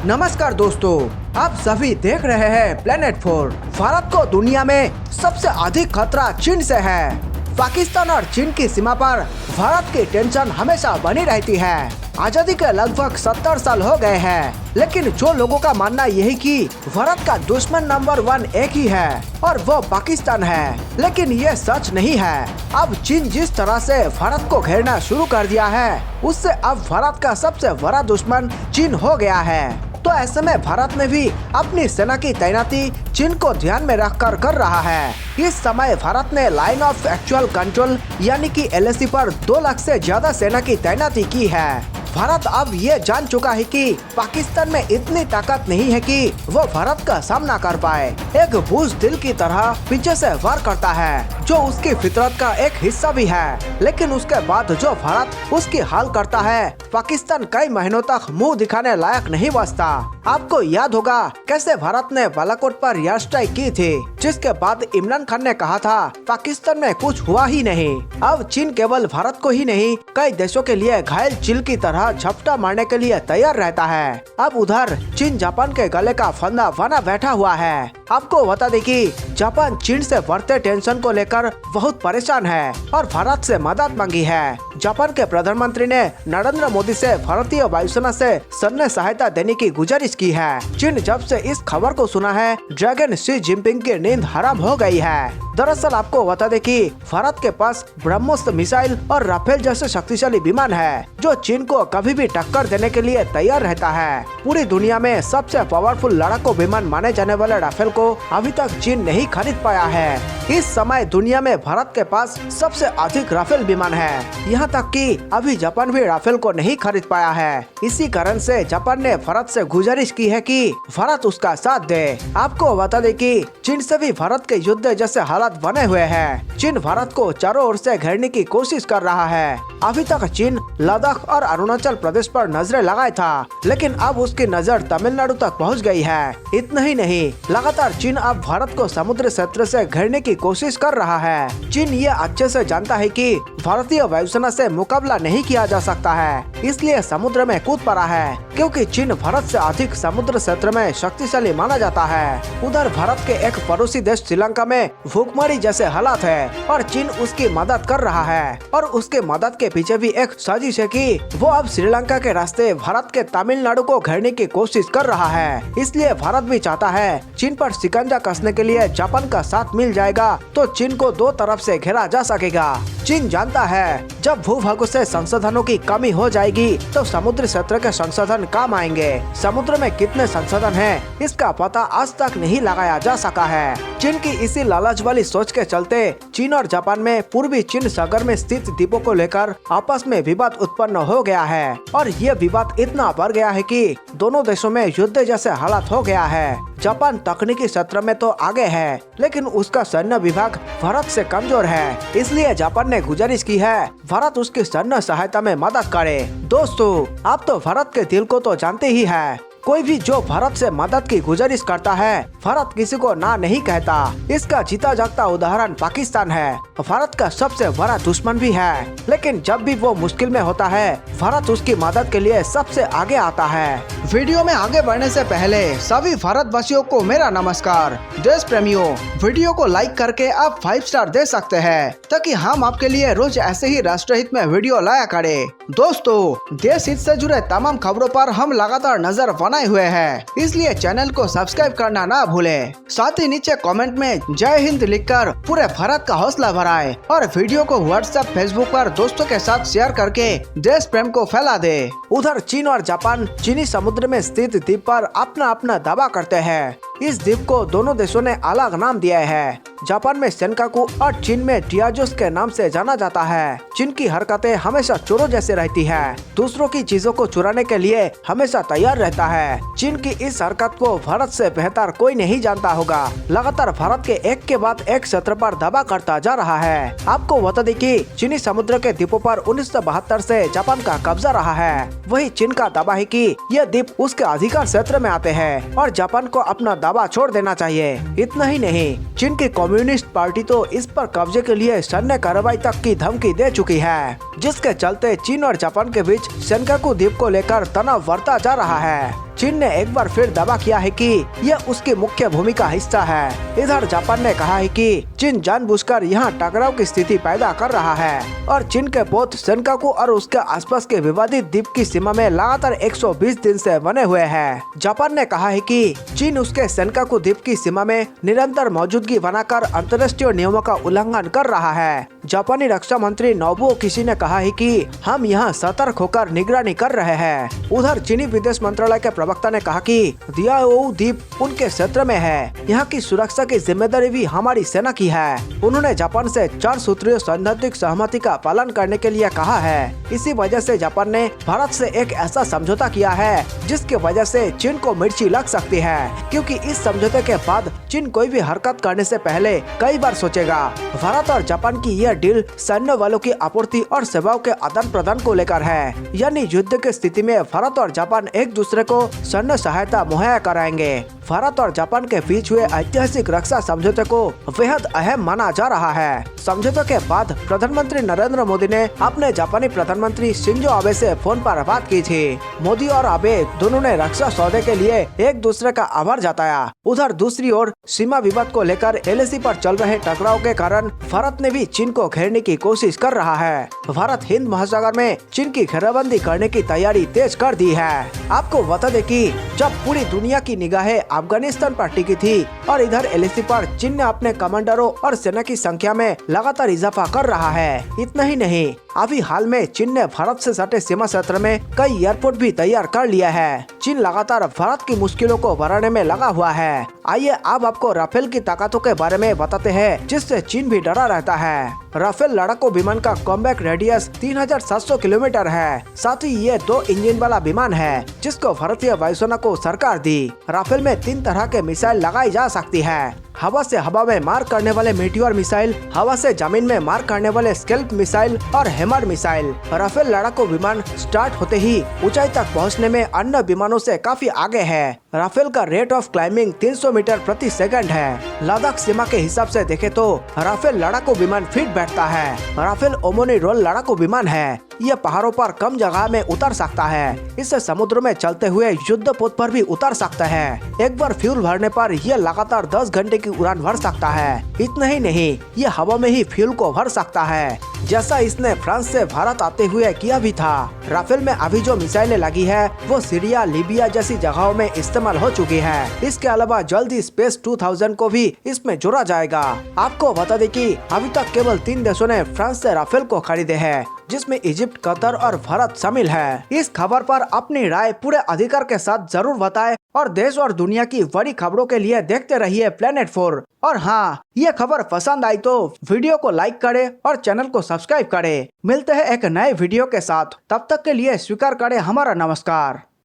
नमस्कार दोस्तों, आप सभी देख रहे हैं प्लेनेट 4। भारत को दुनिया में सबसे अधिक खतरा चीन से है। पाकिस्तान और चीन की सीमा पर भारत की टेंशन हमेशा बनी रहती है। आजादी के लगभग 70 साल हो गए हैं, लेकिन जो लोगों का मानना यही कि भारत का दुश्मन नंबर 1 एक ही है और वो पाकिस्तान है, लेकिन ये सच नहीं है। अब चीन जिस तरह से भारत को घेरना शुरू कर दिया है, उससे अब भारत का सबसे बड़ा दुश्मन चीन हो गया है। तो ऐसे में भारत में भी अपनी सेना की तैनाती चीन को ध्यान में रखकर कर रहा है। इस समय भारत ने लाइन ऑफ एक्चुअल कंट्रोल यानी कि LAC पर 2 लाख से ज्यादा सेना की तैनाती की है। भारत अब ये जान चुका है कि पाकिस्तान में इतनी ताकत नहीं है कि वो भारत का सामना कर पाए। एक बुज़दिल की तरह पीछे से वार करता है, जो उसकी फितरत का एक हिस्सा भी है। लेकिन उसके बाद जो भारत उसकी हाल करता है, पाकिस्तान कई महीनों तक मुंह दिखाने लायक नहीं बचता। आपको याद होगा कैसे भारत ने बालाकोट पर एयर स्ट्राइक की थी, जिसके बाद इमरान खान ने कहा था पाकिस्तान में कुछ हुआ ही नहीं। अब चीन केवल भारत को ही नहीं, कई देशों के लिए घायल चील की तरह झपटा मारने के लिए तैयार रहता है। अब उधर चीन जापान के गले का फंदा बना बैठा हुआ है। आपको बता दें कि जापान चीन से बढ़ते टेंशन को लेकर बहुत परेशान है और भारत से मदद मांगी है। जापान के प्रधानमंत्री ने नरेंद्र मोदी से भारतीय वायुसेना से सैन्य सहायता देने की गुजारिश की है। चीन जब से इस खबर को सुना है, ड्रैगन शी जिनपिंग की नींद हराम हो गई है। दरअसल आपको बता दें कि भारत के पास ब्रह्मोस मिसाइल और राफेल जैसे शक्तिशाली विमान है, जो चीन को कभी भी टक्कर देने के लिए तैयार रहता है। पूरी दुनिया में सबसे पावरफुल लड़ाकू विमान माने जाने वाले राफेल को अभी तक चीन नहीं खरीद पाया है। इस समय दुनिया में भारत के पास सबसे अधिक राफेल विमान है। यहाँ तक कि अभी जापान भी राफेल को नहीं खरीद पाया है। इसी कारण से जापान ने भारत से गुजारिश की है कि भारत उसका साथ दे। आपको बता दें कि चीन से भी भारत के युद्ध जैसे हालात बने हुए हैं। चीन भारत को चारों ओर से घेरने की कोशिश कर रहा है। अभी तक चीन लद्दाख और अरुणाचल प्रदेश पर नजरें लगाए था, लेकिन अब उसकी नजर तमिलनाडु तक पहुंच गई है। इतना ही नहीं, लगातार चीन अब भारत को समुद्र क्षेत्र से घेरने की कोशिश कर रहा है। चीन ये अच्छे से जानता है कि भारतीय वायुसेना से मुकाबला नहीं किया जा सकता है, इसलिए समुद्र में कूद पड़ा है, क्योंकि चीन भारत से अधिक समुद्र क्षेत्र में शक्तिशाली माना जाता है। उधर भारत के एक पड़ोसी देश श्रीलंका में भूखमरी जैसे हालात है और चीन उसकी मदद कर रहा है। और उसके मदद के पीछे भी एक साजिश है कि वो अब श्रीलंका के रास्ते भारत के तमिलनाडु को घेरने की कोशिश कर रहा है। इसलिए भारत भी चाहता है चीन पर शिकंजा कसने के लिए जापान का साथ मिल जाएगा तो चीन को 2 तरफ से घेरा जा सकेगा। चीन जानता है जब भूभाग से संसाधनों की कमी हो जाएगी तो समुद्री क्षेत्र के संसाधन काम आएंगे। समुद्र में कितने संसाधन हैं, इसका पता आज तक नहीं लगाया जा सका है। चीन की इसी लालच वाली सोच के चलते चीन और जापान में पूर्वी चीन सागर में स्थित द्वीपों को लेकर आपस में विवाद उत्पन्न हो गया है और ये विवाद इतना बढ़ गया है कि दोनों देशों में युद्ध जैसे हालात हो गया है। जापान तकनीकी क्षेत्र में तो आगे है, लेकिन उसका सैन्य विभाग भारत से कमजोर है। इसलिए जापान ने गुजारिश की है भारत उसकी सैन्य सहायता में मदद करे। दोस्तों, आप तो भारत के दिल को तो जानते ही है। कोई भी जो भारत से मदद की गुजारिश करता है, भारत किसी को ना नहीं कहता। इसका जीता जागता उदाहरण पाकिस्तान है। भारत का सबसे बड़ा दुश्मन भी है, लेकिन जब भी वो मुश्किल में होता है, भारत उसकी मदद के लिए सबसे आगे आता है। वीडियो में आगे बढ़ने से पहले सभी भारतवासियों को मेरा नमस्कार। देश प्रेमियों, वीडियो को लाइक करके आप 5 स्टार दे सकते हैं, ताकि हम आपके लिए रोज ऐसे ही राष्ट्रहित में वीडियो लाया करें। दोस्तों, देश हित से जुड़े तमाम खबरों पर हम लगातार नजर बनाए हुए हैं, इसलिए चैनल को सब्सक्राइब करना ना भूलें। साथ ही नीचे कमेंट में जय हिंद लिखकर पूरे भारत का हौसला बढ़ाएं और वीडियो को व्हाट्सएप, फेसबुक पर दोस्तों के साथ शेयर करके देश प्रेम को फैला दे। उधर चीन और जापान चीनी समुद्र में स्थित द्वीप पर अपना अपना दावा करते हैं। इस द्वीप को दोनों देशों ने अलग नाम दिया है। जापान में सेनकाकू और चीन में टियाजुस के नाम से जाना जाता है। चीन की हरकतें हमेशा चोरों जैसे रहती है, दूसरों की चीजों को चुराने के लिए हमेशा तैयार रहता है। चीन की इस हरकत को भारत से बेहतर कोई नहीं जानता होगा। लगातार भारत के एक के बाद एक क्षेत्र पर दावा करता जा रहा है। आपको बता दें कि चीनी समुद्र के द्वीपों पर 1972 से जापान का कब्जा रहा है। वही चीन का दावा है कि यह द्वीप उसके अधिकार क्षेत्र में आते हैं और जापान को अपना दावा छोड़ देना चाहिए। इतना ही नहीं, चीन की कम्युनिस्ट पार्टी तो इस पर कब्जे के लिए सैन्य कार्रवाई तक की धमकी दे चुकी है, जिसके चलते चीन और जापान के बीच सेनकाकू द्वीप को लेकर तनाव बढ़ता जा रहा है। चीन ने एक बार फिर दावा किया है कि यह उसकी मुख्य भूमि का हिस्सा है। इधर जापान ने कहा है कि चीन जानबूझकर यहाँ टकराव की स्थिति पैदा कर रहा है और चीन के पोत सेनकाकू और उसके आसपास के विवादित द्वीप की सीमा में लगातार 120 दिन से बने हुए हैं। जापान ने कहा है कि चीन उसके सेनकाकू द्वीप की सीमा में निरंतर मौजूदगी बनाकर अंतर्राष्ट्रीय नियमों का उल्लंघन कर रहा है। जापानी रक्षा मंत्री नोबुओ किशी ने कहा है कि हम यहाँ सतर्क होकर निगरानी कर रहे हैं। उधर चीनी विदेश मंत्रालय के प्रवक्ता ने कहा कि दियाओ द्वीप उनके क्षेत्र में है, यहाँ की सुरक्षा की जिम्मेदारी भी हमारी सेना की है। उन्होंने जापान से 4 सूत्रीय सैद्धांतिक सहमति का पालन करने के लिए कहा है। इसी वजह से जापान ने भारत से एक ऐसा समझौता किया है जिसकी वजह से चीन को मिर्ची लग सकती है, क्योंकि इस समझौते के बाद चीन कोई भी हरकत करने से पहले कई बार सोचेगा। भारत और जापान की यह डील सैन्य बलों की आपूर्ति और सेवाओं के आदान प्रदान को लेकर है, यानी युद्ध की स्थिति में भारत और जापान एक दूसरे को सैन्य सहायता मुहैया कराएंगे। भारत और जापान के बीच हुए ऐतिहासिक रक्षा समझौते को बेहद अहम माना जा रहा है। समझौते के बाद प्रधानमंत्री नरेंद्र मोदी ने अपने जापानी प्रधानमंत्री शिंजो आबे से फोन पर बात की थी। मोदी और आबे दोनों ने रक्षा सौदे के लिए एक दूसरे का आभार जताया। उधर दूसरी ओर सीमा विवाद को लेकर एलएसी पर चल रहे टकराव के कारण भारत ने भी चीन को घेरने की कोशिश कर रहा है। भारत हिंद महासागर में चीन की घेराबंदी करने की तैयारी तेज कर दी है। आपको बता दें कि जब पूरी दुनिया की निगाहें अफगानिस्तान पर टिकी थी और इधर एलएसी पर चीन ने अपने कमांडरों और सेना की संख्या में लगातार इजाफा कर रहा है। इतना ही नहीं, अभी हाल में चीन ने भारत से सटे सीमा क्षेत्र में कई एयरपोर्ट भी तैयार कर लिया है। चीन लगातार भारत की मुश्किलों को बढ़ाने में लगा हुआ है। आइए अब आपको राफेल की ताकतों के बारे में बताते हैं, जिससे चीन भी डरा रहता है। राफेल लड़ाकू विमान का कॉम्बैट रेडियस 3700 किलोमीटर है। साथ ही ये 2 इंजन वाला विमान है, जिसको भारतीय वायुसेना को सरकार दी। राफेल में 3 तरह के मिसाइल लगाई जा सकती है। हवा से हवा में मार करने वाले मीटियोर मिसाइल, हवा से जमीन में मार करने वाले स्कैल्प मिसाइल और हैमर मिसाइल। राफेल लड़ाकू विमान स्टार्ट होते ही ऊंचाई तक पहुंचने में अन्य विमानों से काफी आगे है। राफेल का रेट ऑफ क्लाइंबिंग 300 मीटर प्रति सेकंड है। लद्दाख सीमा के हिसाब से देखे तो राफेल लड़ाकू विमान फिट बैठता है। राफेल ओमोनी रोल लड़ाकू विमान है। यह पहाड़ों पर कम जगह में उतर सकता है। इससे समुद्र में चलते हुए युद्ध पोत पर भी उतर सकता है। एक बार फ्यूल भरने पर यह लगातार 10 घंटे की उड़ान भर सकता है। इतना ही नहीं, यह हवा में ही फ्यूल को भर सकता है, जैसा इसने फ्रांस से भारत आते हुए किया भी था। राफेल में अभी जो मिसाइलें लगी है वो सीरिया, लीबिया जैसी जगहों में इस्तेमाल हो चुकी है। इसके अलावा जल्दी स्पेस 2000 को भी इसमें जोड़ा जाएगा। आपको बता दें कि अभी तक केवल 3 देशों ने फ्रांस से राफेल को खरीदे हैं, जिसमें इजिप्ट, कतर और भारत शामिल है। इस खबर पर अपनी राय पूरे अधिकार के साथ जरूर बताएं और देश और दुनिया की बड़ी खबरों के लिए देखते रहिए प्लेनेट 4। और हाँ, ये खबर पसंद आई तो वीडियो को लाइक करें और चैनल को सब्सक्राइब करें। मिलते हैं एक नए वीडियो के साथ, तब तक के लिए स्वीकार करें हमारा नमस्कार।